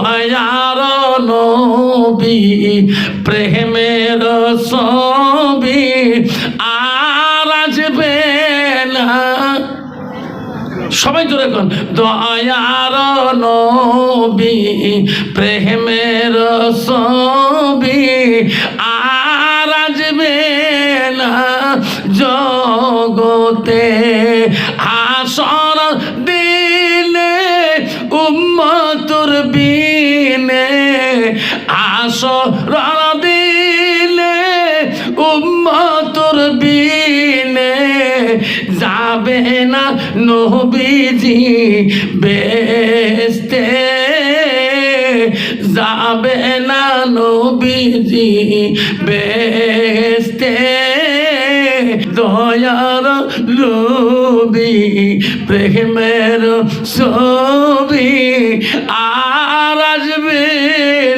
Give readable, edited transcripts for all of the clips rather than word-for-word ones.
দয়ার নবী প্রেমের ছবি আর আসবে না। সবাই জোরে কোন দয়ার নবী প্রেমের ছবি আর আসবে না জগতে। হাসর দিনে উম্মতুর বিনে, হাসর দিনে উম্মতুর বিনে যাবে না নবীজি বেহেশতে, যাবে না নবীজি বেহেশতে। দয়ার নবী প্রেমের ছবি আর আসবে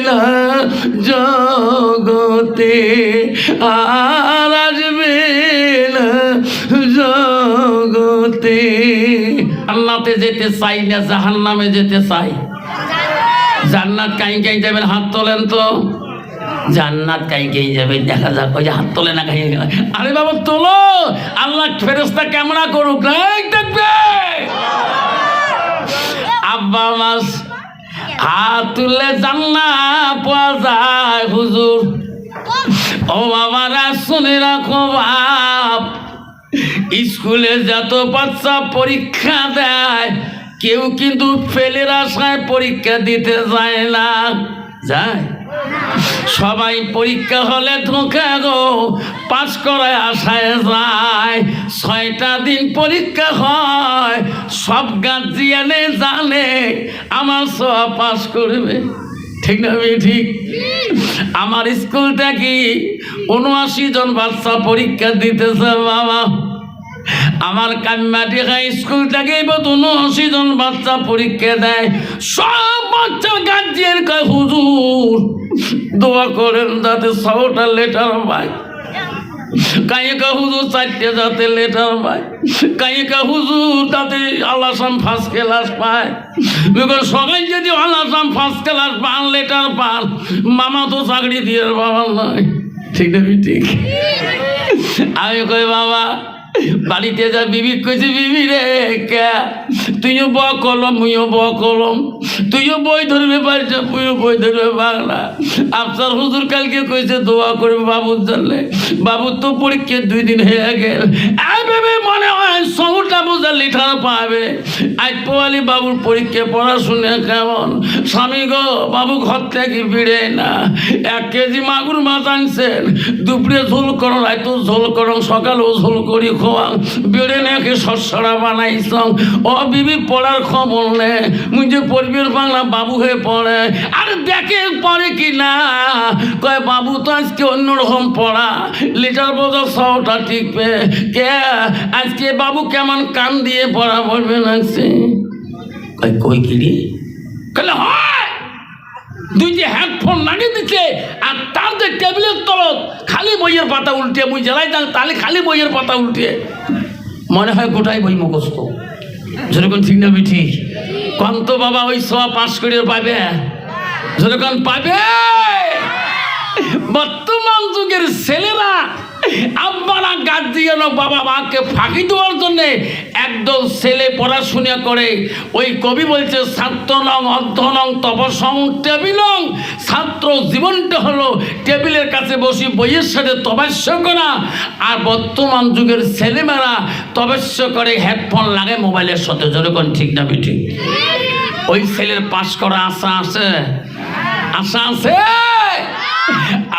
না জগতে, আর আসবে না জগতে। আল্লাহতে যেতে চাই না জাহান্নামে যেতে চাই? জান্নাত কাই কাই যাবেন হাত তোলেন তো। জান্নাত কাই কাই যাবে দেখা যাক। ওই যে হাত তোলে না কাই। আরে বাবা তোলো, আল্লাহ ফেরেশতা কেমন করুক দেখবে। আব্বা মাস হাত তুললে জান্নাত পাওয়া যায় হুজুর। ও বাবারা শুনে রাখো বাপ, স্কুলে যত বাচ্চা পরীক্ষা দেয় কেউ কিন্তু ফেলের আশায় পরীক্ষা দিতে যায় না, যায়? সবাই পরীক্ষা হলে ধোঁকা গো পাস করায় আশায় যায়। 6টা দিন পরীক্ষা হয়, সব গার্জিয়ানে জানে আমার সব পাস করবে, ঠিক না? ঠিক। আমার স্কুলটা কি 79 জন বাচ্চা পরীক্ষা দিতেছে বাবা। আমার কান্নাটি হাই স্কুল থেকে 79 জন বাচ্চা পরীক্ষা দেয়। সব বাচ্চা গার্জিয়ান কয় হুজুর দোয়া করেন যাতে 6টা লেটার পায়। কাইকা হুজুর 4টে যাতে লেটার পায়। কাইকা হুজুর তাতে আলাসাম ফার্স্ট ক্লাস পায়। সবাই যদি আলাসাম ফার্স্ট ক্লাস পান লেটার পান, মামা তো চাকরি দিয়ে বাবা নয়, ঠিক না? ঠিক। আমি কই বাবা বাড়িতে যা বিবি কইছি, বিবি রে কে তুইও ব কলম মুইও ব কলম, তুইও বই ধরবে পারছ মুইও বই ধরবে বাংলা। আফসার হুজুর কালকে কইছে দোয়া করবে বাবুর জন্য। বাবুর তো পরীক্ষা 2 দিন হয়ে গেল। ভেবে মনে হয় 6টা বোঝা লিটার পাবে। আজ পোয়ালি বাবুর পরীক্ষা পড়াশুনে কেমন? স্বামী গো বাবু ঘর থেকে ফিরে না। 1 কেজি মাগুর মাছ আনছেন, দুপুরে ঝোল করো, রাইতো ঝোল করো, সকালেও ঝোল করি খোয়াং, বেড়ে নাকি সরসরা বানাইছ। ও বিবি পড়ার খবর নে, মুই যে পরিবেশ বাংলা বাবু হয়ে পড়ে। আর দেখে পড়ে কি না, কয় বাবু তো আজকে অন্যরকম পড়া, লিটার বোঝা 100টা টিকবে। কে আজকে বাবু কেমন কান দিয়ে পড়া পড়বে লাগছে? কই কিরি কলে হয় 2টি হেডফোন লাগিয়ে দিচ্ছে, আর তার যে টেবিলের তলত খালি বইয়ের পাতা উল্টে, মুই জেলায় যান তাহলে খালি বইয়ের পাতা উল্টে, মনে হয় গোটাই বই মুখস্থ। যেরকম ঠিক না ঠিক? কন্ত বাবা ওই সব পাস করে পাবে, যেরকম পাবে। বর্তমান যুগের ছেলেরা আব্বারা গার্জিয়ান বাবা মাকে ফাঁকি দেওয়ার জন্য একদল ছেলে পড়াশোনা করে। ওই কবি বলছে ছাত্র নং অধ্যয়নং তপসং টেবিলং, ছাত্র জীবনটা হলো টেবিলের কাছে বসে বইয়ের সাথে তপস্যা করা। আর বর্তমান যুগের ছেলেমেয়েরা তপস্যা করে হেডফোন লাগে মোবাইলের সাথে। যেরকম ঠিক না বেটি? ওই ছেলের পাস করা আশা আছে, আশা আছে।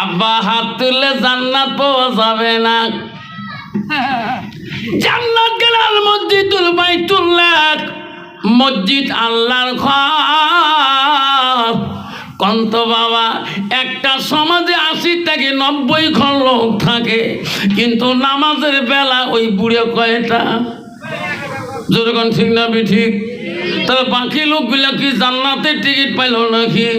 আব্বা হাত তুললে জান্নাত পাওয়া যাবে না। জান্নাত গেলাল মসজিদুল বাইতুল্লাহ, মসজিদ আল্লাহর ঘর। কন্ত বাবা একটা সমাজে 80 থেকে 90 ঘর লোক থাকে, কিন্তু নামাজের বেলা ওই বুড়ে কয়টা? যেরকম ঠিক না ঠিক? তবে বাকি লোকগুলা কি জান্নাতের টিকিট পাইল নাকি?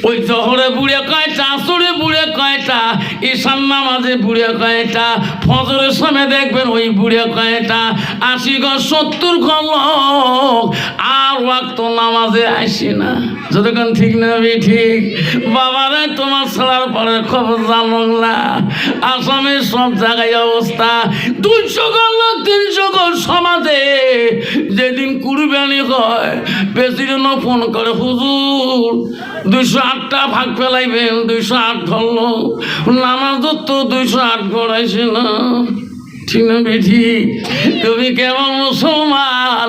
ওই জহরে বুড়ে কয়টা, আসরে বুড়ে কয়টা, ঈশান নামাজে বুড়ে কয়টা, ফজরের সময় দেখবেন ওই বুড়ে কয়টা। 80 ঘর 70 ঘর লোক আর ওয়াক্ত নামাজে আসি না। যতক্ষণ ঠিক না ঠিক বাবারে তোমার ছাড়ার পরে খবর জানো না আসামের সব জায়গায় অবস্থা 200 ঘর লোক 300 ঘর সমাজে যেদিন কুরবানি হয় প্রেসিডেন্টও ফোন করে হুজুর 208টা ভাগ ফেলাইবেন 208 ধরলো নামাজ তো 208 করাইছে না ঠিক না বেঠি তুমি কেমন মুসলমান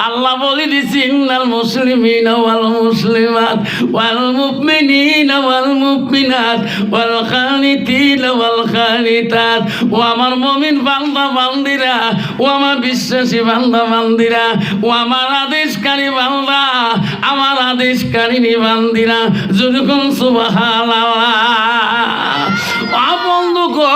আল্লাহ বলে দিছি ইন্নাল মুসলিমিনা ওয়াল মুসলিমাত ওয়াল মুমিনিনা ওয়াল মুমিনাত ওয়াল কানিতিনা ওয়াল কানিতাত ও আমার মুমিন বান্দা বান্দিরা ও আমার বিশ্বাসী বান্দা বান্দিরা ও আমার আদেশকারী বান্দা আমার আদেশকারী বান্দিরা যেরকম সুবহানাল্লাহ বন্ধু গো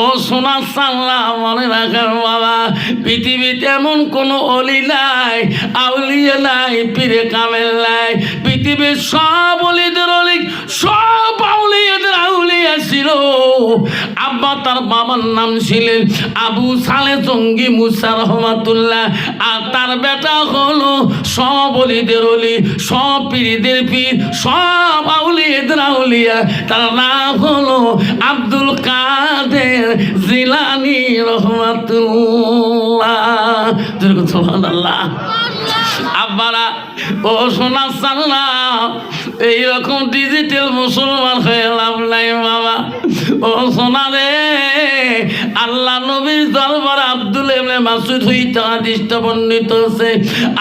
ও সোনা সাল্লাহ মনে রাখার বাবা পৃথিবীতে এমন কোনো অলি নাই আউলিয়া নাই পীরে কামেল নাই পৃথিবীর সব অলিদের অলি সব আউলিয়াদের আউলিয়া ছিল আব্বা তার বাবার নাম ছিলেন আবু সালে জঙ্গি মুসা রহমাতুল্লাহ আর তার বেটা হলো সব অলিদের অলি সব পীরদের পীর সব আউলিয়াদের আউলিয়া তার নাম হলো আব্দুল কাদের জিলানী রহমাতুল্লাহ সুবহানাল্লাহ আব্বারা ও সোনা সাল্লাম এইরকম ডিজিটাল মুসলমান হয়ে লাভ নাই বাবা ও সোনা রে আল্লাহ নবীর দরবার আব্দুল ইবনে মাসউদ হইতে হাদিসটা বর্ণিত আছে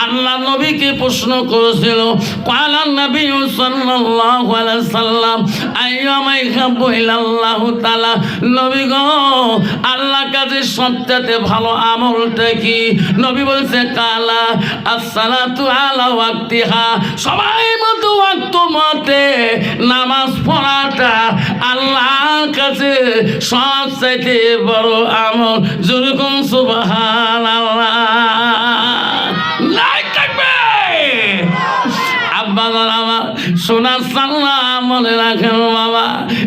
আল্লাহ নবীকে প্রশ্ন করেছিল ক্বালা নবী সাল্লাল্লাহু আলাইহি সাল্লাম আইয়ামা ইহাব্বু ইলাল্লাহু তাআলা নবী গো আল্লাহ কাছে সবচেয়ে ভালো আমলটা কি নবী বলছে কালা আসসালাতু আলা ওয়াক্তিহা সবাই মতো ওয়াক্ত মতে নামাজ পড়াটা আল্লাহর কাছে সবচেয়ে বড় আমল যেরকম সুবহানাল্লাহ লাইক থাকবে আব্বা আমার সোনা সাল্লাহ মনে রাখেন বাবা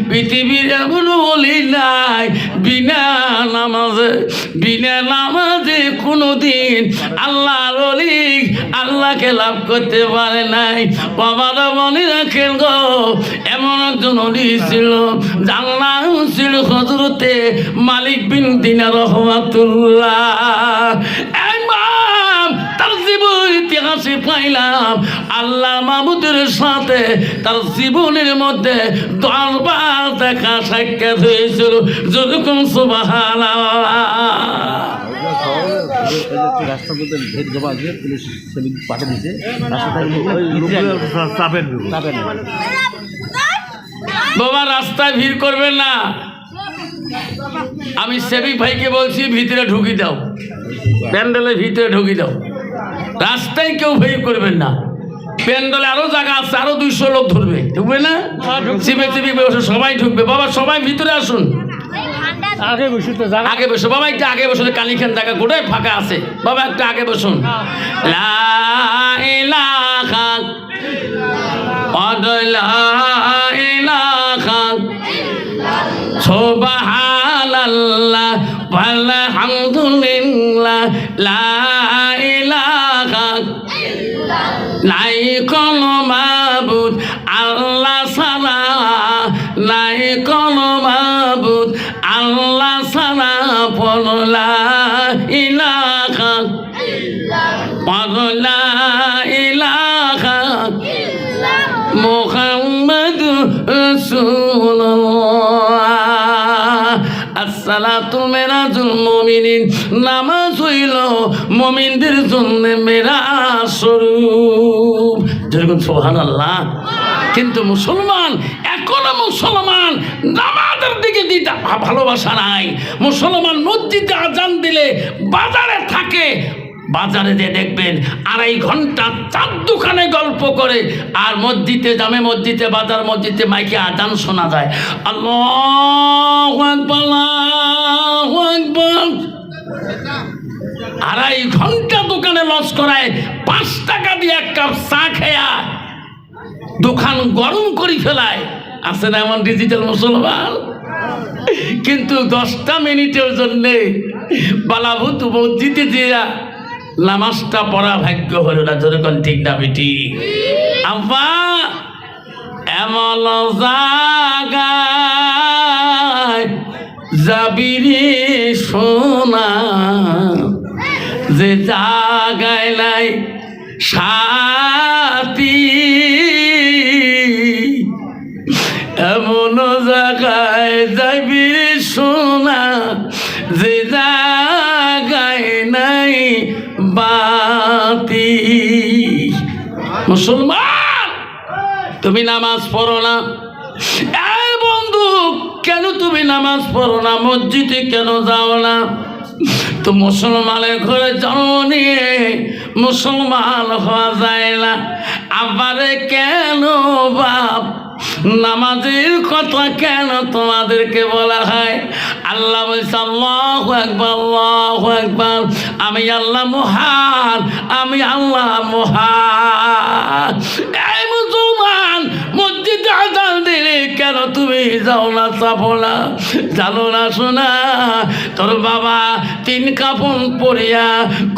পৃথিবীর এমন বলি নাই বিনা নামাজে কোনোদিন আল্লাহর ওলি আল্লাহকে লাভ করতে পারে নাই বাবারা মনে রাখেন গো এমন একজন ওলি ছিল যার নাম ছিল হযরতে মালিক বিন দিনার রহমাতুল্লাহ তার জীবন ইতিহাসে পাইলাম আল্লাহ মাহমুদের সাথে তার জীবনের মধ্যে 10 বার দেখা সাক্ষাৎ হয়েছিল যেরকম সুবহানাল্লাহ বাবা রাস্তায় ভিড় করবেন না আমি সেবিক ভাইকে বলছি ভিতরে ঢুকি দাও প্যান্ডেলের ভিতরে ঢুকি দাও রাস্তায় কেউ ভিড় করবেন না প্যান্ডেলে আরো জায়গা আছে আরো 200 লোক ধরবে ঢুকবে না চিপে বসে সবাই ঢুকবে বাবা সবাই ভিতরে আসুন আগে বসো বাবা একটু আগে বসুন কালীখান জায়গা গোটাই ফাঁকা আছে বাবা একটু আগে বসুন লা ইলাহা ইলাহা সুবহানাল্লাহ আলহামদুলিল্লাহ লা ইলাহা নাই কোনো মাবুদ আল্লাহ ছাড়া নাই কোনো মাবুদ আল্লাহ ছাড়া পড়লা ইলাহা পড়লা ইলাহা মুহাম্মাদুর রাসূলুল্লাহ আসসালাতু মিরাজুল মুমিনিন নামাজ হইল মুমিনদের জন্য মিরাজ স্বরূপ যেরকম সুবহানাল্লাহ কিন্তু মুসলমান এখনো মুসলমান নামাজের দিকে দিতে ভালোবাসা নাই মুসলমান মসজিদে আজান দিলে বাজারে থাকে বাজারে যে দেখবেন 2.5 ঘন্টা 4 দোকানে গল্প করে আর মসজিদে জামে মসজিদে বাজার মসজিদে মাইকে আজান শোনা যায় আল্লাহু আকবার আল্লাহু আকবার 2.5 ঘন্টা দোকানে লস করায় 5 টাকা দিয়ে 1 কাপ চা খেয়া দোকান গরম করে ফেলায় আছে না এমন ডিজিটাল মুসলমান কিন্তু 10টা মিনিটের জন্য বালাভূত মসজিদে দিয়া নামাজটা পড়া ভাগ্য হলো না যেরকম ঠিক না বেটি আব্বা এমন জাগায় যাবি রে সোনা, যে জাগায় নাই সাথী, এমন জাগায় যাবি রে সোনা, যে জাগায় নাই বাতি। মুসলমান তুমি নামাজ পড়ো না? এই বন্ধু কেন তুমি নামাজ পড়ো না? মসজিদে কেন যাও না? তো মুসলমানের ঘরে জন্ম নিয়ে মুসলমান হওয়া যায় না। আবারে কেন বাপ নামাজের কথা কেন তোমাদেরকে বলা হয়? আল্লাহ বলছে আল্লাহু আকবার, আল্লাহু আকবার, আমি আল্লাহ মহান, আমি আল্লাহ মহান। এই মুসলমান মসজিদে আযান দিলে কেন তুমি যাও না, চাপো না? জানো না শোনা, তোর বাবা 3 কাফন পরিয়া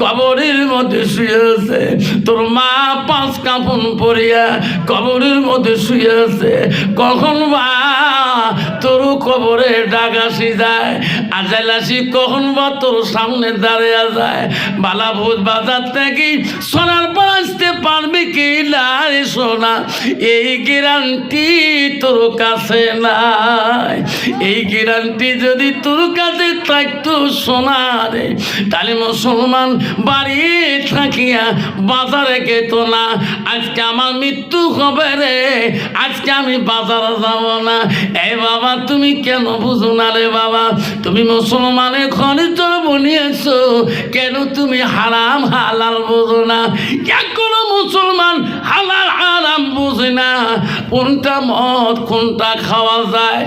কবরের মধ্যে শুয়ে আছে, তোর মা 5 কাফন পরিয়া কবরের মধ্যে শুয়ে আছে। কখন বা তোর কবরে ডাক আসি যায়, আজাইল আসি কখন বা তোর সামনে দাঁড়িয়ে যায়। বালা ভূত বাজার থেকে সোনার পর আসতে পারবি কি না রে সোনা? এই গ্যারান্টি তোর কাছে নাই। এই গ্যারান্টি যদি তোর কাছে থাকতো সোনা রে, তাহলে মুসলমান বাড়ি থাকিয়া বাজারে যেত না। আজকে আমার মৃত্যু হবে রে, আজকে আমি বাজারে যাব না। এই বাবা তুমি কেন বুঝো না রে বাবা? তুমি মুসলমানের ঘরে জন্ম নিয়েছো, কেন তুমি হারাম হালাল বুঝো না? এখনো মুসলমান হালাল হারাম বুঝে না। কোনটা মদ কোনটা খাওয়া যায়?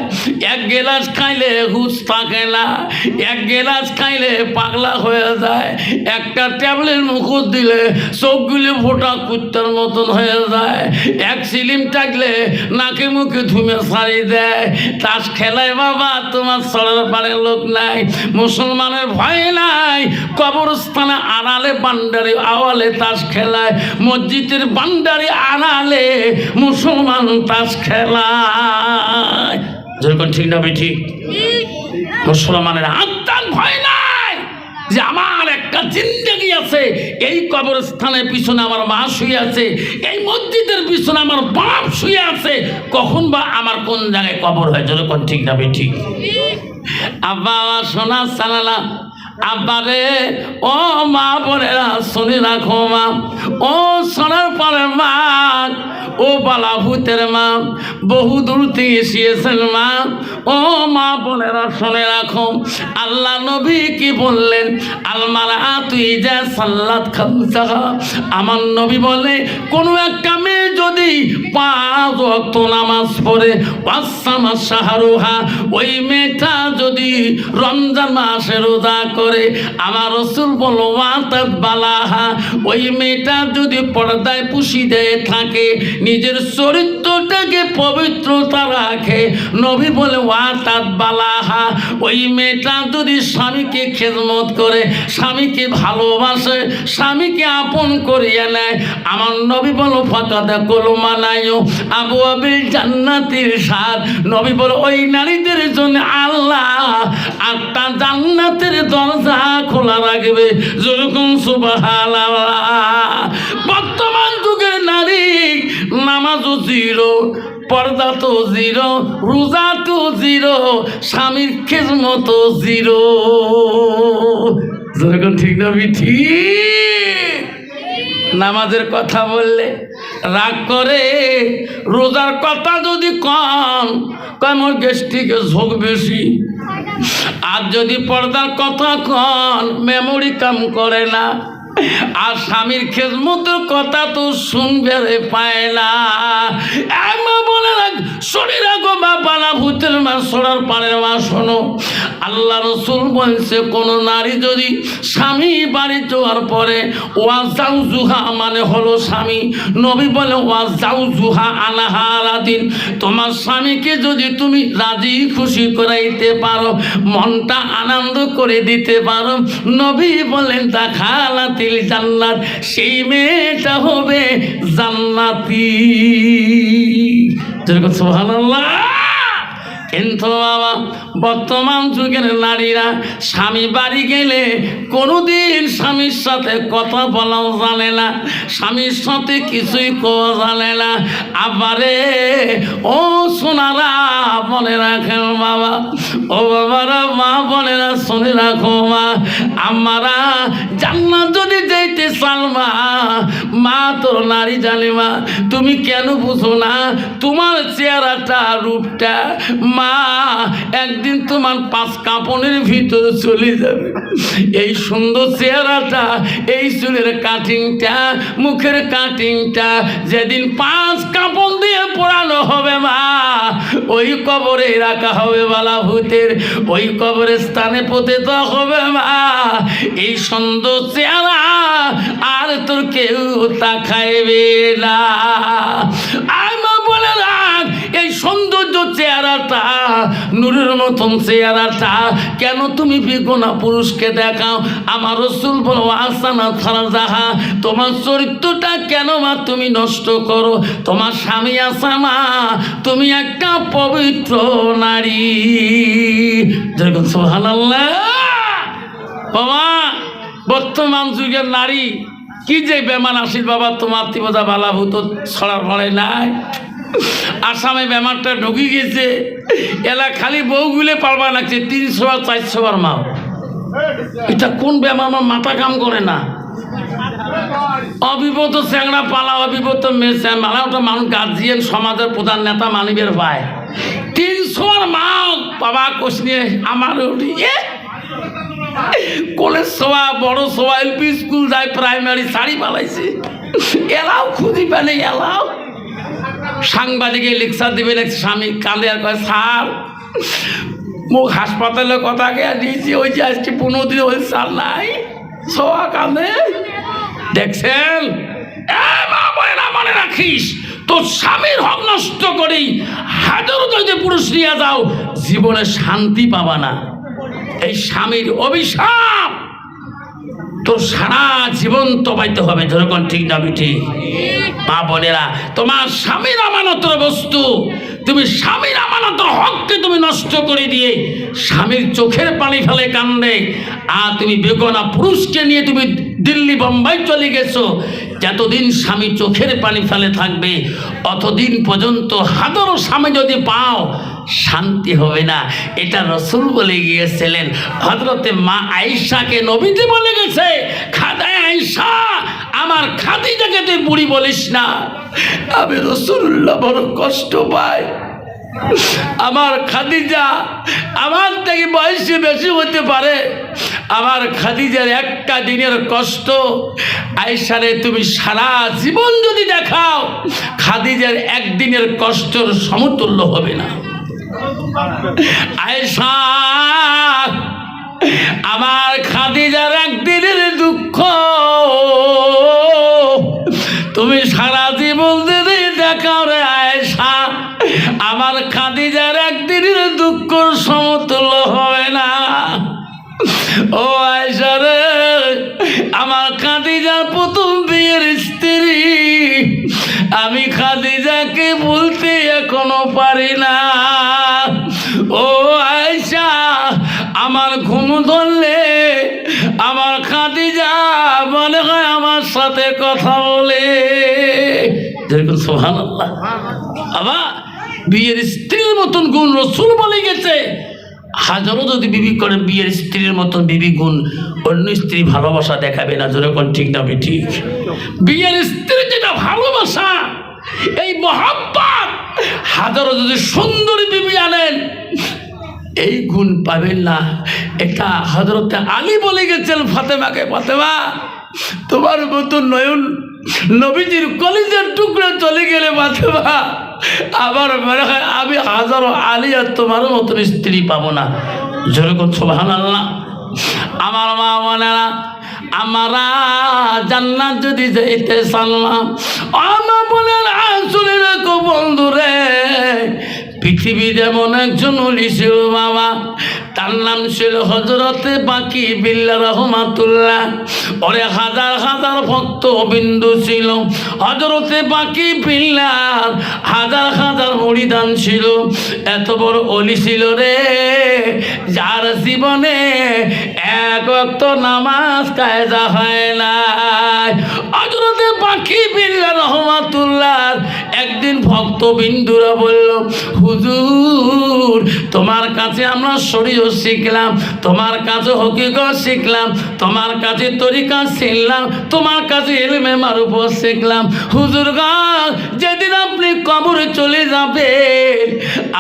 1 গ্লাস খাইলে হুঁশ থাকে না, 1 গ্লাস খাইলে পাগলা হয়ে যায়। একটা ট্যাবলেট মুখত দিলে চোখগুলি ফোটা কুত্তার মতন হয়ে যায়। 1 সিলিম থাকলে নাকে মুখে ধুমে ছাড়ি দেয়। তাস খেলায় বাবা তোমার ছড়ার পারে লোক নাই। মুসলমানের ভয় নাই, কবরস্থানে আড়ালে বান্ডারি আওয়ালে তাস খেলায়, মসজিদের বান্ডারি আড়ালে মুসলমান তাস খেলায়। যেরকম ঠিক না বেঠি? মুসলমানের আত্মার ভয় নাই যে আমার একটা জিন্দেগি আছে, এই কবরস্থানের পিছনে আমার মা শুয়ে আছে, এই মসজিদের পিছনে আমার বাপ শুয়ে আছে, কখন বা আমার কোন জায়গায় কবর হয়। যেরকম ঠিক না বেঠি? আব্বা সোনা সালালা আব্বারে ও মা বোনেরা শুনে রাখো মা, ও সোনার পরে মা, ও বালা ভূতের মা, বহু দূর থেকে এসেছেন মা, ও মা বোনেরা শুনে রাখো। আল্লাহ নবী কি বললেন? আলমারা তুই যা সাল্লাত খামসাহা, আমার নবী বলে কোনো একটা মেয়ে যদি 5 ওয়াক্ত নামাজ পড়ে, ওয়াসামা শাহরুহা, ওই মেয়েটা যদি রমজান মাসে রোজা করে, আমার রাসূল বলো ওয়াতাত বালাহা, ওই মেয়েটা যদি পর্দায় পুষিদে থাকে, নিজের চরিত্রটাকে পবিত্রতা রাখে, নবী বলে ওয়াতাত বালাহা, ওই মেয়েটা যদি স্বামীকে খেদমত করে, স্বামীকে ভালোবাসে, স্বামীকে আপন করিয়ে নেয়, আমার নবী বলো ফাকাদা কলমানায়ু আবু আবিল জান্নাতের স্বাদ। নবী বলো ওই নারীদের জন্য আল্লাহ 8টা জান্নাতের দরজা খোলা রাখবে। যেরকম সুবহানাল্লাহ। বর্তমান যুগের নারী নামাজও জিরো, পর্দা তো জিরো, রোজা তো জিরো, স্বামীর খেদমত জিরো। যেরকম ঠিক না বিঠি? নামাজের কথা বললে রাগ করে, রোজার কথা যদি কম মোর গ্যাস্ট্রিকের ঝোঁক বেশি, আর যদি পর্দার কথা কন মেমোরি কাম করে না, আর স্বামীর খেদমতের কথা তো শুনবে রে পায় না। মা বলে রাখ, শরীর রাখো বা পালা ভূতের মা, সোনার পাড়ের মা, শোনো আল্লাহ রাসূল বলছে কোন নারী যদি স্বামী বাড়ি যাওয়ার পরে ওয়াজাউজুহা মানে হলো স্বামী, নবী বলে ওয়াজাউজুহা আলাহারাদিন, তোমার স্বামীকে যদি তুমি রাজি খুশি করাইতে পারো, মনটা আনন্দ করে দিতে পারো, নবী বলেন দাখালাতিল জান্নাত, সেই মেয়েটা হবে জান্নাতি। যেরকম সুবহানাল্লাহ। কিন্তু বাবা বর্তমান যুগের নারীরা স্বামী বাড়ি গেলে কোনোদিন স্বামীর সাথে কথা বলাও জানে না, স্বামীর সাথে কিছুই কোয়া জানে না। আবারে ও সোনারা মনে রাখেন বাবা, ও বাবারা মা বোনেরা শুনে রাখো মা, আমারা জান্নাত যদি যেতে চান মা তোর নারী জানে মা, তুমি কেন বুঝো না? তোমার চেহারাটা রূপটা মা একদিন তোমার 5 কাপড়ের ভিতরে চলে যাবে। এই সুন্দর চেহারাটা, এই চুলের কাটিংটা, মুখের কাটিংটা যেদিন 5 কাপড় দিয়ে পোড়ানো হবে মা, ওই কবরে রাখা হবে বালা ভূতের, ওই কবরের স্থানে পতিত হবে মা। এই সুন্দর চেহারা আর তোর কেউ তাকাইবে না। আয় মা বলে রাখ, এই সৌন্দর্য চেহারাটা, নূরের মতন চেহারাটা কেন তুমি বেগুনা পুরুষকে দেখাও? আমার রাসূল বলো আসানা ফারজাহা, তোমার চরিত্রটা কেন মা তুমি নষ্ট করো? তোমার স্বামী আছে মা, তুমি একটা পবিত্র নারী। যেরকম সুবহানাল্লাহ। বাবা বর্তমান যুগের নারী কি যে বেমান আসিল বাবা, তোমার তিবদা বালা ভূত ছড়ার ভরে নাই। আসামে বেমারটা ঢুকে গেছে, এলা খালি বউগুলে পালবা লাগছে 300 বার 400 বার মা। এটা কোন বেমার? আমার মাথা কাম করে না। অবিবত চ্যাংড়া পালা, অবিবত মেয়ে মালা, ওটা মানুষ গার্জিয়ান সমাজের প্রধান নেতা মানিবের ভাই 300 বার মা বাবা কোষ নিয়ে আমার উঠি কলেজ সভা বড় সভা এলপি স্কুল যায় প্রাইমারি শাড়ি পালাইছে, এলাও খুঁজি পেলে এলাও। সাংবাদিকে লেকচার দিবে, স্বামী কাঁদে আর কয় স্যার মুখ হাসপাতালে কথা কে দিয়েছি, ওই যে আজকে 15 দিন ওই স্যার নাই, সবা কাঁদে। দেখছেন মনে রাখিস, তোর স্বামীর হক নষ্ট করি হাজারো যদি পুরুষ নিয়ে যাও, জীবনে শান্তি পাবা না। এই স্বামীর অভিশাপ তোর সারা জীবন তো পাইতে হবে। যেরকম ঠিক যাবি ঠিক মা বোনেরা, তোমার স্বামীর আমানতের বস্তু, তুমি স্বামীর আমানতের হককে তুমি নষ্ট করে দিয়ে স্বামীর চোখের পানি ফেলে কান্দে, আর তুমি বেগনা পুরুষকে নিয়ে তুমি দিল্লি বোম্বাই চলে গেছো। যতদিন স্বামী চোখের পানি ফেলে থাকবে অতদিন পর্যন্ত হাজারো স্বামী যদি পাও শান্তি হবে না। এটা রাসূল বলে গিয়েছিলেন। হযরতে মা আয়েশাকে নবীজি বলে গেছে, খাদায় আয়েশা আমার খাদিজাকে তুই বুড়ি বলিস না, আমি রাসূলুল্লাহ বড় কষ্ট পাই। আমার খাদিজা আমার থেকে বয়সে বেশি হতে পারে, আমার খাদিজার একটা দিনের কষ্ট আয়েশারে তুমি সারা জীবন যদি দেখাও, খাদিজার একদিনের কষ্টের সমতুল্য হবে না। আয়েশা আমার খাদিজার একদিনের দুঃখ তুমি সারা জীবন যদি দেখাও রে আয়েশা, আমার খাদিজার একদিনের দুঃখ সমতুল্য হবে না। ও আয়েশা রে, আমার খাদিজার প্রথম বিয়ের স্ত্রী, আমি খাদিজাকে বলতে এখনো পারি না। ও আয়েশা আমার ঘুম ধরলে আমার খাদিজা মনে হয় আমার সাথে কথা বলে। যেরকম সুবহানাল্লাহ। আবার বিয়ের স্ত্রীর মতন গুণ রাসূল বলে গেছে, হাজারো যদি বিবি করেন বিয়ের স্ত্রীর মতন বিবি গুণ অন্য স্ত্রী ভালোবাসা দেখাবে না। যেরকম ঠিক না ঠিক? বিয়ের স্ত্রীর যেটা ভালোবাসা, এই মহব্বত, হাজারো যদি সুন্দরী বিবি আনেন এই গুণ পাবেন না। এটা হযরতে আলী বলে গেছেন ফাতেমাকে, ফাতেমা তোমার মতো নয়ন নবীজির কলিজার টুকরা চলে গেলে ফাতেমা আমার মনে হয় আমি হাজারো আলী আর তোমার মতন স্ত্রী পাবো না। যেরকম সুবহানাল্লাহ। আমার মা বোনেরা, আমরা জান্নাত যদি যেতে চাইলাম, আমার বোনেরা শুনে রাখো বন্ধুরে, পৃথিবীর এমন একজন ওলি ছিল বাবা, তার নাম ছিল হযরতে বাকি বিল্লাহ রহমাতুল্লাহ। ওরে হাজার হাজার ভক্ত বিন্দু ছিল হযরতে বাকি বিল্লাহ, হাজার হাজার মুরিদান ছিল। এত বড় ওলি ছিল রে, যার জীবনে এক ওয়াক্ত নামাজ কায়দা হয় না। হযরতে বাকি বিল্লাহ রহমাতুল্লাহ একদিন ভক্ত বিন্দুরা বলল, হুজুর তোমার কাছে আমরা শরীয়ত শিখলাম, তোমার কাছে হকিকত শিখলাম, তোমার কাছে তরিকা শিখলাম, তোমার কাছে ইলমে মারুফত শিখলাম। হুজুর গো, যেদিন আপনি কবরে চলে যাবেন,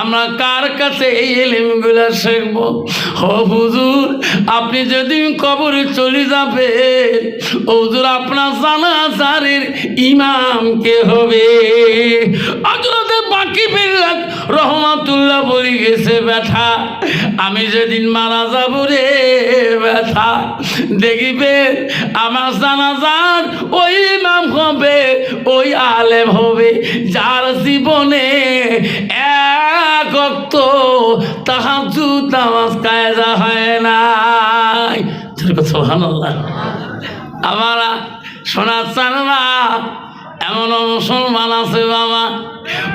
আমরা কার কাছে এই ইলমগুলো শিখব? ও হুজুর, আপনি যেদিন কবরে চলে যাবেন, হুজুর আপনার জানাজার ইমাম কে হবে? হযরতে বাকি বিল্লাহ রহমাতুল্লাহ বলে গেছে, বেটা আমি যেদিন মারা যাব রে বেটা, দেখবে আমার জানাজার ওই ইমাম হবে, ওই আলেম হবে, যার জীবনে এক ওয়াক্ত তাহাজ্জুদ নামাজ কায়দা হয় নাই। সুবহানাল্লাহ। আমারা শোনার চানবা, এমন মুসলমান আছে বাবা,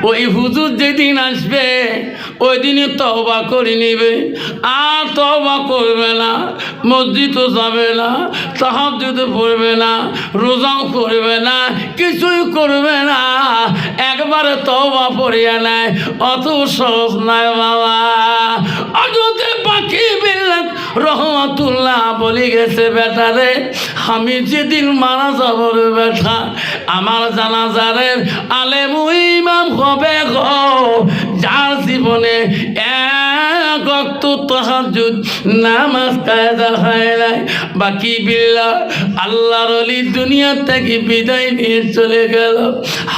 ওই হুজুর যেদিন আসবে ওই দিনই তওবা করে নিবে, আর তওবা করবে না, মসজিদও যাবে না, তাহাজ্জুদও পড়বে না, রোজাও করবে না, কিছুই করবে না, একবারে তওবা পড়িয়া নেয়। অত সহজ নয় বাবা। হযরতে বাকি বিল্লাহ রহমাতুল্লাহ বলে গেছে, বেটা রে আমি যেদিন মারা যাব রে বেটা, আমার জানাজারের আলেম ইমাম হবে গো, যার জীবনে এক ওয়াক্ত তাহাজ্জুদ নামাজ কায়দা হয় নাই। বাকি বিল্লাহ আল্লাহর ওলি দুনিয়া থেকে বিদায় নিয়ে চলে গেল।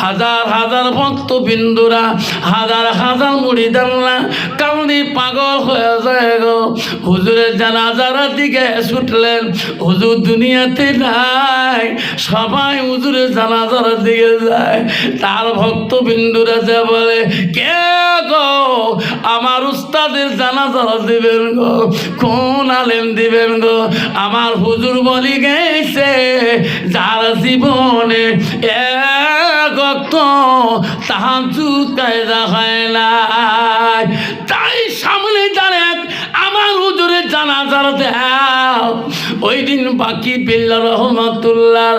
হাজার হাজার ভক্ত বিন্দুরা, হাজার হাজার মুরিদানরা কান্দি পাগল হয়ে যায় গো। হুজুরের জানাজার দিকে ছুটলেন, হুজুর দুনিয়াতে নাই, সবাই হুজুরের জানাজার দিকে যায়। তার ভক্ত বিন্দুরা যে বলে, কে গো আমার উস্তাদের জানাজা দিবেন গো, কোন আলেম দিবেন গো? আমার হুজুর বলি গেছে, যার জীবনে এক ওয়াক্ত তাহাজ্জুদ কায়দা হয় নাই, তাই সামনে দাঁড়ায় আমার হুজুরের জানাজার দাও। ওই দিন বাকি বিল্লাহ রহমাতুল্লাহ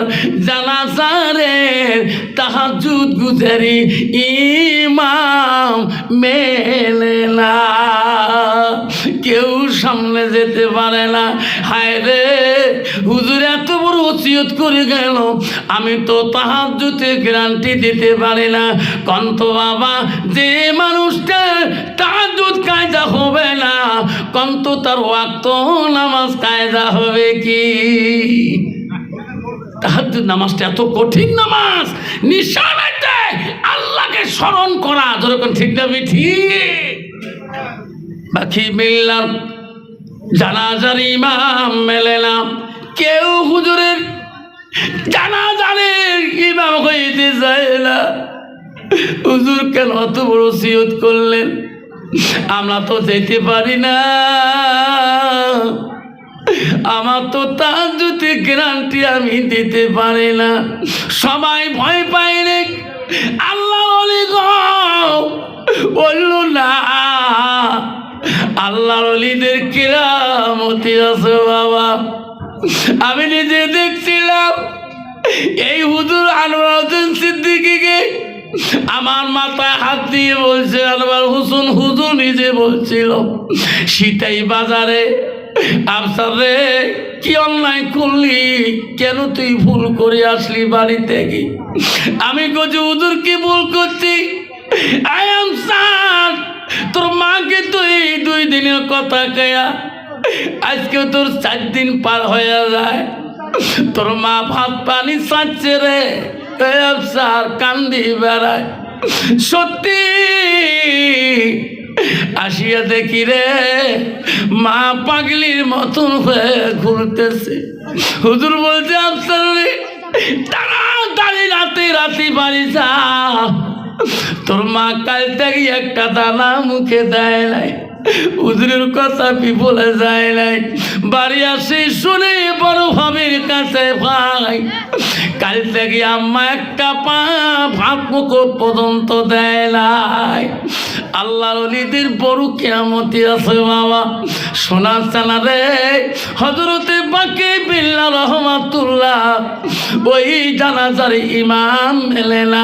জানাজারের তাহাজ্জুদ গুজারি ইমাম মেলে না, কেউ সামনে যেতে পারে না। হায় রে, হুজুর এত বড় ওসিয়ত করে গেল, আমি তো তাহাজ্জুদে গ্যারান্টি দিতে পারি না। কন্ত বাবা, যে মানুষটা তাহাজ্জুদ কায়দা হবে না, কন্ত তার ওয়াক্ত নামাজ কায়দা হবে কি? তাহাজ্জুদ নামাজটা এত কঠিন নামাজ, নিঃস্বার্থে আল্লাহকে স্মরণ করা, যেরকম ঠিক না ঠিক? বাকি বিল্লাহ জানাজার ইমাম মেলে না, কেউ হুজুরের জানাজারের ইমাম হইতে চায় না। হুজুর কেন এত বড় ওসিয়ত করলেন? আমরা তো যেতে পারি না, আমার তো তাহাজ্জুদে গ্যারান্টি আমি দিতে পারি না। সবাই ভয় পায় রে, আল্লাহ ওলি গো বলল না, আল্লাহর ওলিদের কিরামতি আছে বাবা। আমি নিজে দেখছিলাম, এই হুজুর আনোয়ার হোসেন সিদ্দিকীকে আমার মাথায় হাত দিয়ে বলছে, আনোয়ার হোসেন হুজুর নিজে বলছিল সিতাই বাজারে, আফসার রে কি অন্যায় করলি, কেন তুই ভুল করে আসলি বাড়ি থেকে? আমি কইছি, হুজুর কি ভুল করছি? আই এম স্যার, তোর মাকে তুই 2 দিনের কথা কয়া, আজকে তোর 4 দিন পার হয়ে যায়, তোর মা ভাত পানি চাচ্ছে রে। স্যার কান্দি বেড়ায়, সত্যি আসিয়া দেখি রে মা পাগলির মতন হয়ে ঘুরতেছে। হুজুর বলছে আফসারে তাড়াতাড়ি রাতে রাতে বাড়ি যা, তোর মা কাল থেকে একটা দানা মুখে দেয় নাই। হুজুরের কথা বিফলে যায় নাই। বাড়ি আসে শুনে বড় ভাবির কাছে ভাই কাল থেকে আম্মা একটা পা ভাত মুখ পর্যন্ত দেয় নাই। আল্লাহর ওলিদের বড় কিয়ামতি আছে বাবা। শোনা চানা রে হযরতে বাকি বিল্লাহ রহমাতুল্লাহ ওই জানাজার ইমাম মেলে না।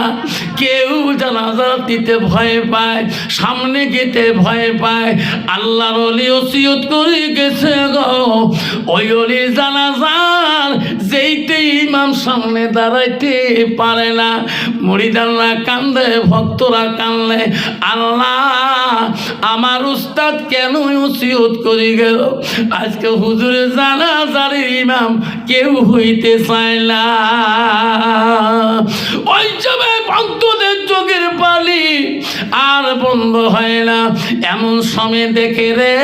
কেউ জানাজা দিতে ভয় পায়, সামনে যেতে ভয় পায়। আল্লাহর ওলি ওসিয়ত করে গেছে গো ওই ওলির জানাজার যেইতে ইমাম সামনে দাঁড়াইতে পারে না। মুরিদানরা কান্দে, ভক্তরা কান্দে, আল্লাহ আমার উস্তাদ কেন ওসিয়ত করে গেল, আজকে হুজুরের জানাজার ইমাম কেউ হইতে চায় না। ওই সময় ভক্তদের চোখের পানি আর বন্ধ হয় না। এমন সময় দেখে রে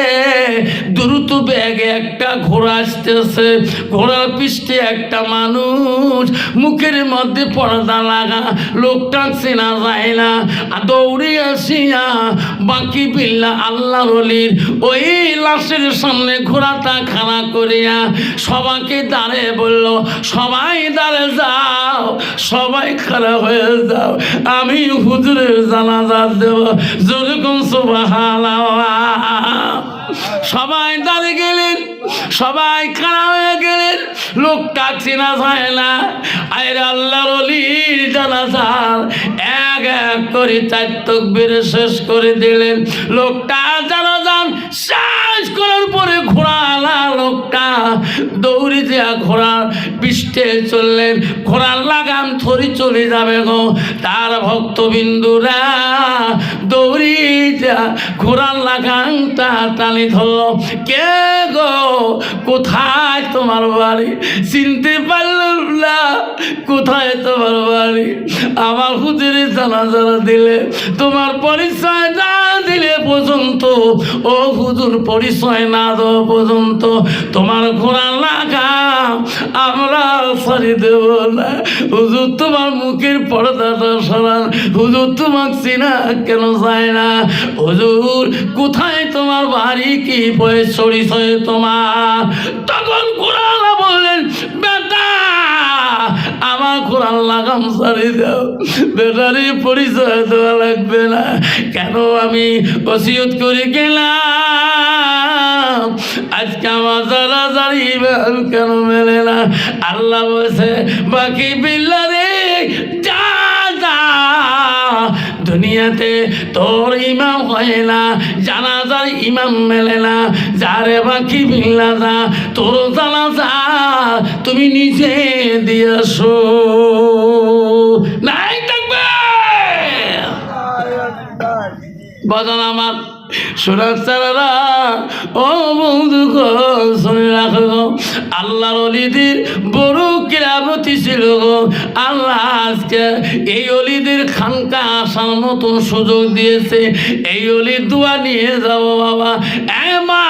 দ্রুত ব্যাগে একটা ঘোড়া আসতেছে, ঘোড়ার পৃষ্ঠে একটা মানুষ, মুখের মধ্যে পর্দা লাগা, লোকটা চেনা যায় না। দৌড়ে আসিয়া বাকি বিল্লাহ আল্লাহর ওলির ওই লাশের সামনে ঘোড়াটা খাড়া করিয়া সবাইকে দাঁড়ে বলল, সবাই দাঁড়ে যাও, সবাই খাড়া হয়ে যাও, আমি হুজুরের জানাজা দেব। যেরকম সুবহানাল্লাহ। সবাই দাঁড়িয়ে গেলেন, সবাই খাড়া হয়ে গেলেন। লোকটা চেনা যায় না। আরে আল্লাহর ওলির জানাজার এক এক করে 4 তাকবীর শেষ করে দিলেন। লোকটা জানাজার শেষ করার পরে ঘোড়াওয়ালা লোকটা দৌড়ে দেয়া ঘোড়ার পৃষ্ঠে চললেন। ঘোড়ার লাগাম ধরে চলে যাবে গো। তার ভক্তবিন্দুরা দৌড়ে দেয়া ঘোড়ার লাগামটা টানি ধরল। কে গো, কোথায় তোমার বাড়ি? চিনতে পারলাম না, কোথায় তোমার বাড়ি? আমার হুজুরের জানাজা দিলে, তোমার পরিচয় না দিলে পর্যন্ত, ও হুজুর পরিচয় না দেওয়া পর্যন্ত তোমার ঘোড়া লাগাম আমরা ছাড়ি দেব না। হুজুর তোমার মুখের পর্দাটা সরান, হুজুর তোমার চিনা কেন যায় না? হুজুর কোথায় তোমার বাড়ি, কি পরিচয় তোমার? তখন ঘোড়ালা বললেন, বেটা আমার ঘোড়ার লাগাম ছাড়ি দাও, বেটারি পরিচয় দেওয়া লাগবে না। কেন আমি ওসিয়ত করে গেলাম, আজকে আমার জানাজার ইমাম কেন মেলে না? আল্লাহ বলছে, বাকি বিল্লাহ রে যা যা, দুনিয়াতে তোর ইমাম হয় না, জানাজার ইমাম মেলে না। যারে বাকি বিল্লাহ যা, তোর জানাজা তুমি নিজে দিয়ে আসো। নাই থাকবে বদন আমার শোনার চারা। ও বন্ধু শুনে রাখো, আল্লাহর ওলিদের বড় কিরামতি ছিল গো। আল্লাহ আজকে এই ওলিদের খানকা আসার মতন সুযোগ দিয়েছে। এই ওলির দোয়া নিয়ে যাবো বাবা। মা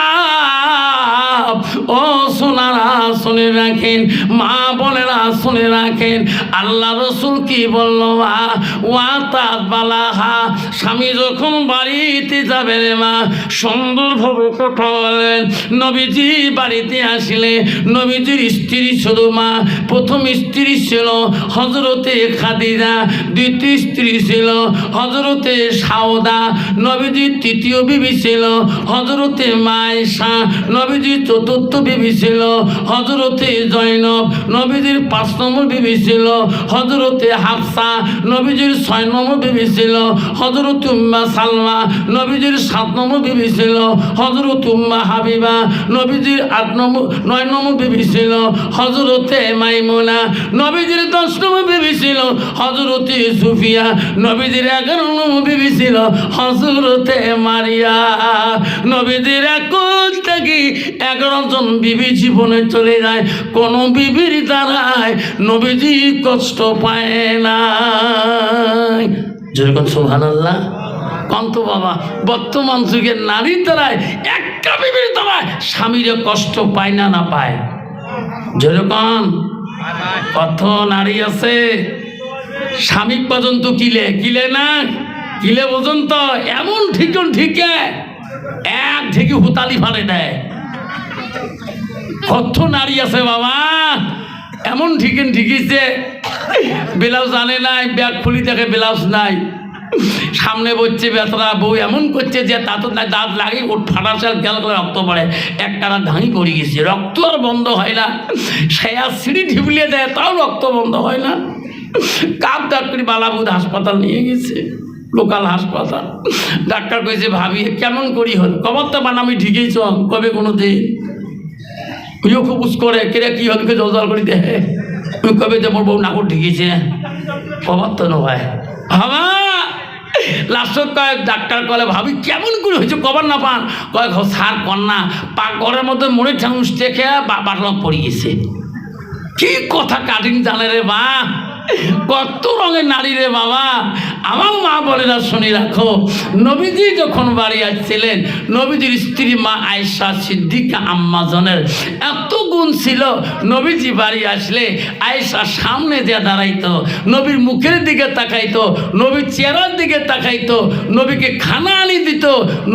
ও সোনারা শুনে রাখেন, মা বোনেরা শুনে রাখেন, আল্লাহ রসুল কি বললো? বালাহা, স্বামী যখন বাড়িতে যাবে রে মা, সুন্দরভাবে কথা বলেন। নবীজি বাড়িতে আসলে নবীজির স্ত্রী শুধু মা, প্রথম স্ত্রী ছিল হযরতে খাদিজা, দ্বিতীয় স্ত্রী ছিল হযরতে সাউদা, নবীজির তৃতীয় বিবি ছিল হযরতে মায়েশা, নবীজির চতুর্থ বিবি ছিল হযরতে জয়নব, নবীজির 5 নম্বর বিবি ছিল হযরতে হাফসা, নবীজির 6 নম্বর বিবি ছিল হযরতে উম্মে সালমা, নবীজির 7 নম্বর বিবি ছিল হযরতে উম্মে হাবিবা, নবীজির 9 নম্বর বিবি ছিল হযরতে মাইমুনা, নবীজির 10 নম্বর বিবি ছিল হযরতে সুফিয়া, নবীজির 11 নম্বর বিবি ছিল হযরতে মারিয়া। নবীজির 21 থেকে 11 জন বিবি জীবনে চলে যায়, কোন বিবির দ্বারায় নবীজি কষ্ট পায় না। যেরকম সুবহানাল্লাহ। কন্ত বাবা বর্তমান যুগের নারীর দ্বারায় একটা বিবির দ্বারায় স্বামীরে কষ্ট পায় না না পায়? যেরকম কত নারী আছে স্বামী পর্যন্ত কিলে না কিলে পর্যন্ত এমন ঠিকে এক ঢেকে হুতালি ফাড়ে দেয়। কত নারী আছে বাবা এমন ঠিকিছে ব্লাউজ আনে নাই, ব্যাগ খুলি দেখে ব্লাউজ নাই, সামনে বসছে বেতরা বউ এমন করছে যে তা তো নাই, দাঁত লাগে ওর ফাটার সাল গেল রক্ত পড়ে, একটা ধাঁই পড়ে গেছে, রক্ত আর বন্ধ হয় না, সে আর সিঁড়ি ঢিবলিয়ে দেয় তাও রক্ত বন্ধ হয় না। কাপ ডাক্তারি বালাবুদ হাসপাতাল নিয়ে গেছে, লোকাল হাসপাতাল। ডাক্তার কইছে ভাবি কেমন করি হল, কবর তো বানামি ঠিকই চ কবে কোনো দিন ইও খুব উস করে কেরে কি হবে জল করে দেয়, কবে যে মোর বউ নাকর ঠিকিছে কবর তো নয় ভাবা। লাস্টত কয় ডাক্তার কলে ভাবি কেমন করে হয়েছে কবর না পান, কয় সার কন্যা পা ঘরের মধ্যে মনে ঠাউস দেখে বাটলাম পড়ে গেছে। কি কথা কাটিং জানে রে মা, কত রঙের নারী রে বাবা। আমার মা বলে না শুনি রাখো, নবীজি যখন বাড়ি আসছিলেন নবীজির স্ত্রী মা আয়েশা সিদ্দিকা আম্মাজনের এত গুণ ছিল, নবীজি বাড়ি আসলে আয়েশা সামনে দিয়ে দাঁড়াইতো, নবীর মুখের দিকে তাকাইতো, নবীর চেহারার দিকে তাকাইতো, নবীকে খানা আনি দিত,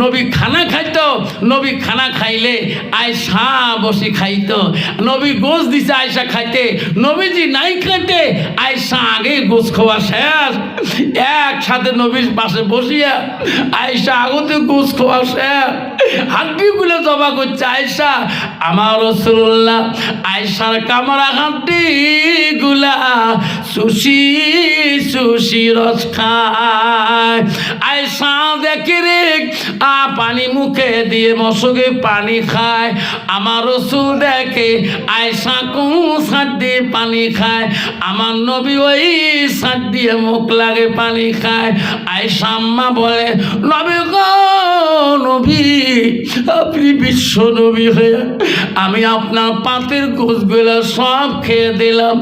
নবী খানা খাইতো, নবী খানা খাইলে আয়েশা বসে খাইতো, নবী গোশ দিছে আয়েশা খাইতে, নবীজি নাই খাইতে আয়েশা আগে গোশ খাওয়া শেষ, একসাথে নবীর পাশে বসিয়া আয়েশা আগতে গোশ খাওয়া শেষ, হাড্ডিগুলো জমা করছে আয়েশা। আমার রাসূলুল্লাহ আয়েশার কামরা হাড্ডিগুলা সুশি সুশি রস খায়। আয়েশা দেখে রে পানি মুখে দিয়ে মশকে পানি খায়, আমার রাসূল দেখে আয়েশা কোন সাদ দিয়ে পানি খায়, আমার নবী ওই সাদ দিয়ে মুখ লাগে পানি খায়। আয়েশা আম্মা বলে নবী গো নবী আপনি বিশ্ব নবী হয়ে আমি আপনার পাতের গোশগুলা সব খেয়ে দিলাম,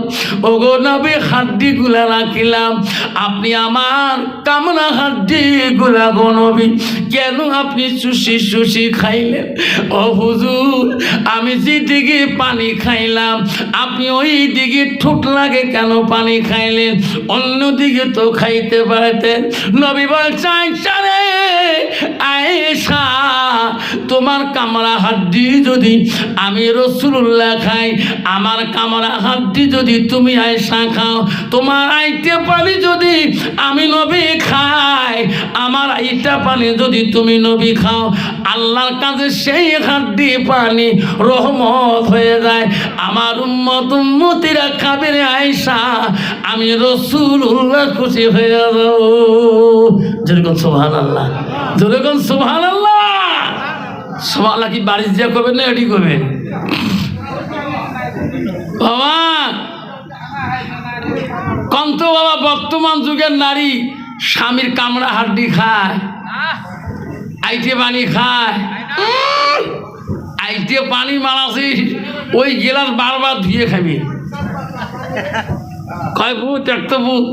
ওগো নবী হাড্ডিগুলা রাখিলাম, আপনি আমার কামনা হাড্ডিগুলা গো নবী কেন আপনি চুষি চুষি খাইলেন? ও হুজুর আমি যেদিকে পানি খাইলাম আপনি ওই দিকে ঠোঁট লাগে কেন পানি খাইলেন, অন্যদিকে তো খাইতে পারতেন। নবী বলছেন রে আয়েশা তোমার কামরা হাড্ডি যদি আমি রাসূলুল্লাহ খাই, আমার কামরা হাড্ডি যদি তুমি আয়েশা খাও, তোমার আইতে পানি যদি আমি নবী খাই, আমার আইটা পানি যদি তুমি নবী খাও, আল্লাহর কাছে সেই হাড্ডি পানি রহমত হয়ে যায়। আমার উম্মত উম্মতিরা খাবে রে আয়েশা, আমি রাসূলুল্লাহ খুশি হয়ে যাব। যেরকম সুবহানাল্লাহ, যেরকম সুবহানাল্লাহ। সুবহানাল্লাহ কি বাড়ি যা করবেন না এটি করবেন বাবা? কন্ত বাবা বর্তমান যুগের নারী স্বামীর কামড়া হাড্ডি খায়, আইটে পানি খায়, আইটে পানি মারাছি ওই গেলাস বারবার ধুয়ে খাবি। কয় বুত একটা বুত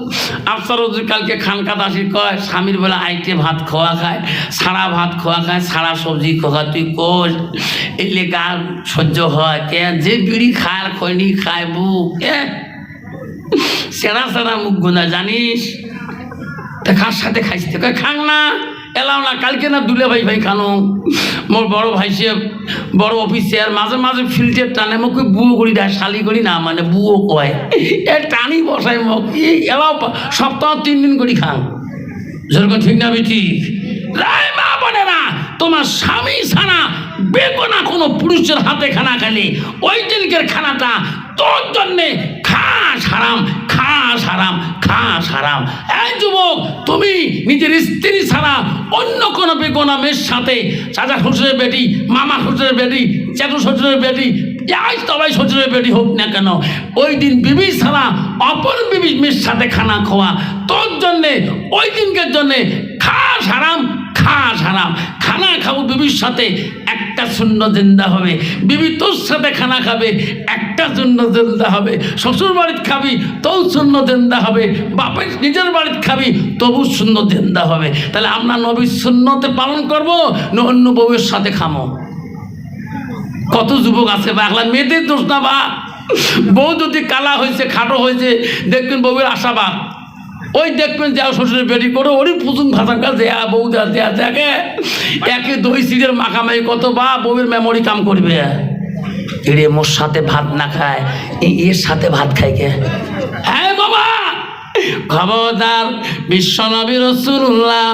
আফসার কালকে খানকাত আসি কয় স্বামীর বেলা আইটে ভাত খাওয়া খায়, সারা ভাত খাওয়া খায়, সারা সবজি খাওয়া, তুই কোষ এলে গা সহ্য হয় কে? যে বিড়ি খায় আর খৈনি খায় বুক সেরা সেরা মুখ গুনা জানিস, কার সাথে খাইছে? কয় খাং না এলাও না, কালকে না দুলে ভাই ভাই খানো, মোর বড় ভাই সে বড় অফিসিয়ার মাঝে মাঝে ফিল্টের টানে মোক বুয়ো করি দেয়, শালি করি না মানে বুয়ো কয়, এ টানি বসাই মোক এলাও সপ্তাহ 3 দিন করি খান। যেরকম ঠিক না ঠিক? রায় মা বলে না তোমার স্বামী ছাড়া বেগুনা কোনো পুরুষের হাতে খানা খেলে ওই দিনকের খানাটা তোর জন্যে খাস হারাম, খাস হারাম, খাস হারাম। এই যুবক তুমি নিজের স্ত্রী ছাড়া অন্য কোনো বেগুনা মেয়ের সাথে চাচা শ্বশুরের বেটি, মামা শ্বশুরের বেটি, চ্যাটু শ্বশুরের বেটি, যাই সবাই শ্বশুরের বেটি হোক না কেন, ওই দিন বিবি ছাড়া অপর বিবি মেয়ের সাথে খানা খাওয়া তোর জন্যে ওই দিনকের জন্যে খাস হারাম, খাস হারাম। খানা খাবো বিবির সাথে একটা শূন্য জিন্দা হবে, বিবি তোর সাথে খানা খাবে একটা শূন্য জিন্দা হবে, শ্বশুর বাড়িতে খাবি তোও শূন্য জিন্দা হবে, বাপের নিজের বাড়িতে খাবি তবু শূন্য জিন্দা হবে। তাহলে আমরা নবীর সুন্নতে পালন করবো না অন্য বউয়ের সাথে খামো? কত যুবক আছে বা একলা মেয়েদের দোষ না বা, বউ যদি কালা হয়েছে খাটো হয়েছে দেখবেন বউয়ের আশাবাদ, ওই দেখবেন যে শ্বশুরের বেটি করে ওরই পুতুন ভাষাটা দেয়া বউ দেয়া দেয়া দেখে একে দই সিটের মাখামাখি কত বা বউয়ের মেমোরি কাম করবে। এরে মোর সাথে ভাত না খায় এর সাথে ভাত খায় কে? হ্যাঁ বাবা, খবরদার। বিশ্ব নবী রাসূলুল্লাহ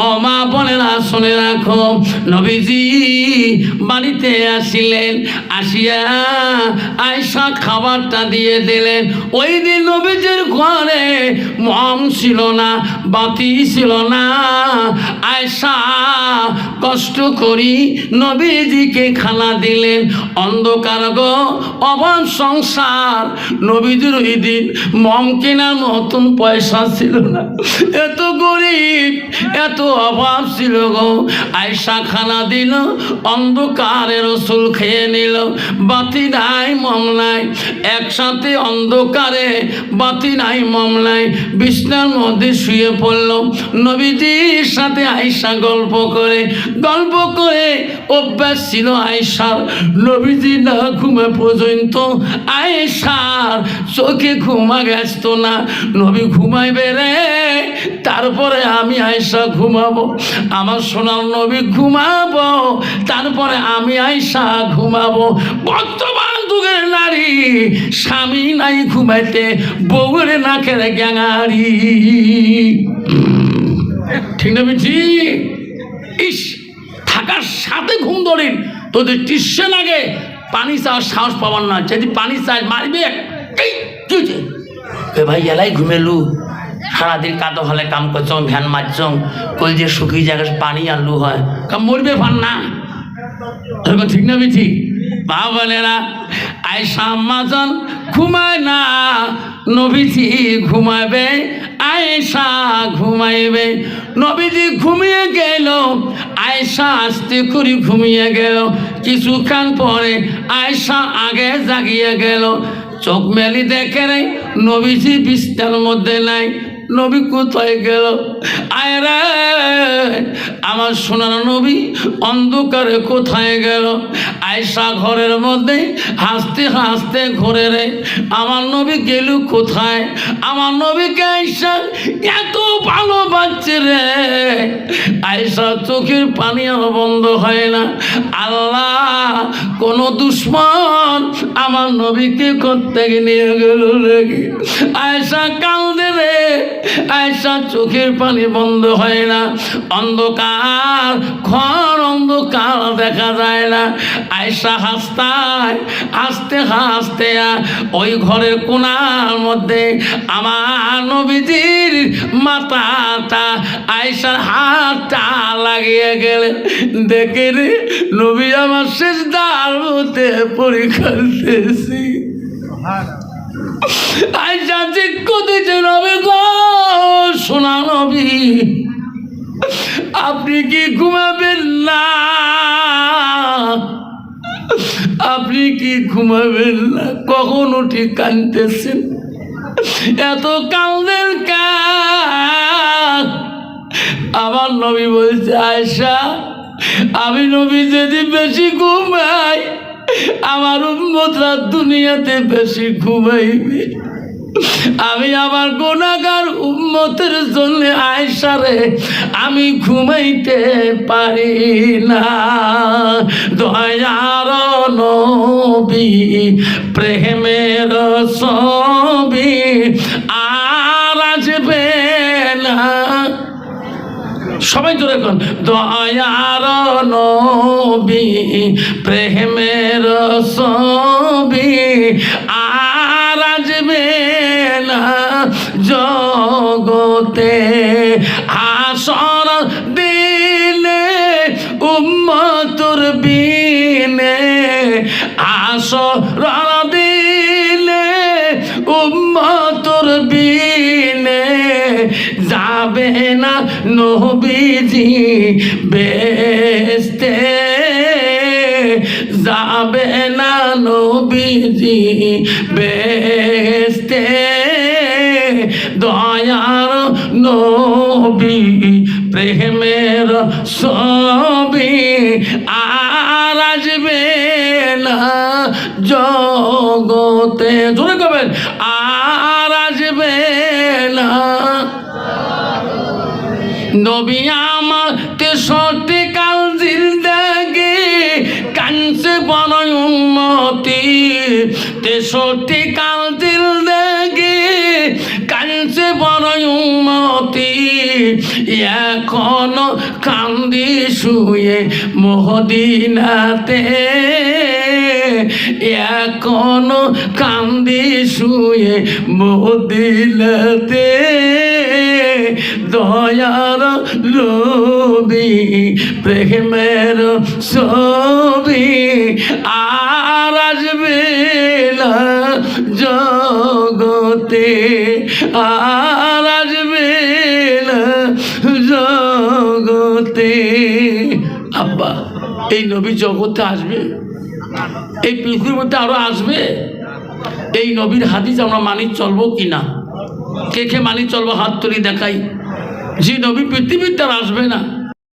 ও মা বোনেরা শুনে রাখো, নবীজি বাড়িতে আসিলেন, আসিয়া আয়েশা খাবারটা দিয়ে দিলেন। ওই দিন নবীজির ঘরে মম ছিল না, বাতি ছিল না। আয়েশা কষ্ট করি নবীজিকে খানা দিলেন। অন্ধকার গো অভাব সংসার, নবীজির ওই দিন মম কেনার মতন পয়সা ছিল না, এত গরিব এত অভাব ছিল গো। আয়েশা খানা দিল, অন্ধকারে রাসূল খেয়ে নিল। বাতি নাই মম নাই, একসাথে অন্ধকারে বাতি নাই মম নাই, বিছনার মধ্যে শুয়ে পড়ল। নবীজির সাথে আয়েশা গল্প করে অভ্যাস ছিল আয়েশার, নবীজি না ঘুমে পর্যন্ত আয়েশার চোখে ঘুমা গেছত না। নবী ঘুমাইবে রে, তারপরে আমি আয়েশা ঘুমাবো, আমার সোনার নবী ঘুমাবো, তারপরে আমি আয়েশা ঘুমাবো। বর্তমান যুগের নারী স্বামী নাই ঘুমাইতে, বউয়ের নাকের গ্যাঙারি, ঠিক না বিঠি? ইস, থাকার সাথে ঘুম ধরিন, তোদের টিসে লাগে পানি চাওয়ার সাহস পাবার না, যদি পানি চাই মারবে ভাই এলাই ঘুমেলু, সারাদিন কাদো হলে কাম করছ, ভ্যান মারছ, কল যে শুকিয়ে জায়গায় পানি আনলু হয়, কাম মরবে ফান না, ঠিক না বিঠি? মা বোনেরা, আয়েশা আম্মাজান ঘুমায় না, নবীজি ঘুমাবে, আয়েশা ঘুমাইবে। নবীজি ঘুমিয়ে গেল, আয়েশা আস্তে করে ঘুমিয়ে গেল। কিছুক্ষণ পরে আয়েশা আগে জাগিয়ে গেল, চোখ মেলি দেখে রে নবীজি বিছানার মধ্যে নাই। নবী কোথায় গেল? আয় রে আমার সোনার নবী অন্ধকারে কোথায় গেল? আয়েশা ঘরের মধ্যে হাসতে হাসতে ঘরে রে, আমার নবী গেল কোথায়? আমার নবীকে আয়েশা এত ভালোবাসছে রে, আয়েশা চোখের পানি আর বন্ধ হয় না। আল্লাহ, কোন দুশ্মন আমার নবীকে করতে নিয়ে গেল নাকি? আয়েশা কাঁদে রে, আয়েশা চোখের পানি বন্ধ হয় না। অন্ধকার ঘর, অন্ধকার দেখা যায় না। আয়েশা হাসতে হাসতে ওই ঘরের কোণার মধ্যে আমার নবীজির মাথাটা আয়েশার হাতটা লাগিয়ে গেলেন। দেখে রে নবী আমার সিজদার মধ্যে পরীক্ষা দিতেছি। আয়েশা জিজ্ঞাসা দিতে, নবী গো, সোনা নবী, আপনি কি ঘুমাবেন না? আপনি কি ঘুমাবেন না? কখন উঠি কাঁদতেছেন, এত কাঁদেন কাঁদ? আমার নবী বলছে, আয়েশা, আমি নবী যদি বেশি ঘুমাই, আমার উম্মতরা দুনিয়াতে বেশি ঘুমাইবে। আমি আমার গুনাহগার উম্মতের জন্য আয়েশা রে আমি ঘুমাইতে পারি না। দয়ার নবী প্রেমের ছবি আর আসবে না। সবাই জোরে কোন, দয়ার নবী প্রেমের ছবি আর আসবে না জগতে। হাসর দিনে উম্মতুর বিনে, হাসর দিনে উম্মতুর বিনে যাবে না নবীজি বেহেশতে। যাবে না নবীজি বেহেশতে, দয়ার নবী প্রেমের ছবি আর আসবে না জগতে। জোরে কবেন, আর আসবে না। নবী আমার 63 কাল জিন্দেগি কাঁদছে বড় উম্মতি, 63 কাল জিন্দেগি কাঁদছে বড় উম্মতি, এখনো কান্দি শুয়ে মদিনাতে, এখনো কান্দি শুয়ে মদিনাতে, দয়ার নবী প্রেমের ছবি আর আসবে না জগতে, আর আসবে না জগতে। আব্বা, এই নবী জগতে আসবে, এই পৃথিবীর মধ্যে আরো আসবে। এই নবীর হাদিস আমরা মানি চলবো কিনা? কে কে মানি চলবো? হাত তুলি দেখাই। যে নবী পৃথিবীতে আর আসবে না,